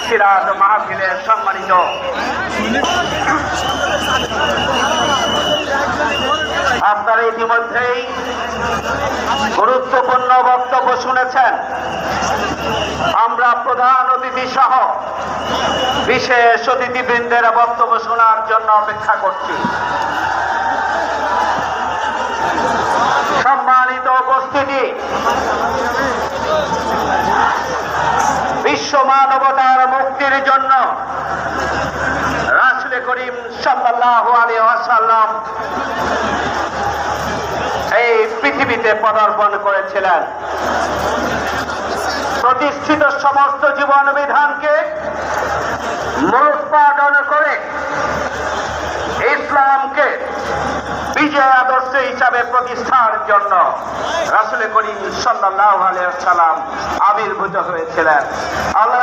সিরাজ মাহফিলের সম্মানিত আপনারা ইতিমধ্যেই গুরুত্বপূর্ণ বক্তব্য শুনেছেন। আমরা প্রধান অতিথি সহ বিশেষ অতিথিবৃন্দের বক্তব্য শোনার জন্য অপেক্ষা করছি। সম্মানিত উপস্থিতি, বিশ্ব মানবতার মুক্তির জন্য রাসূল করিম সাল্লাল্লাহু আলাইহি ওয়াসাল্লাম এই পৃথিবীতে পদার্পণ করেছিলেন। প্রতিষ্ঠিত সমস্ত জীবন বিধানকে মূলোৎপাটন করে ইসলামকে বিজয় আদর্শ হিসাবে প্রতিষ্ঠার জন্য রাসূল করিম সাল্লাল্লাহু আলাইহি ওয়াসাল্লাম আবির্ভূত হয়েছিলেন। আল্লাহ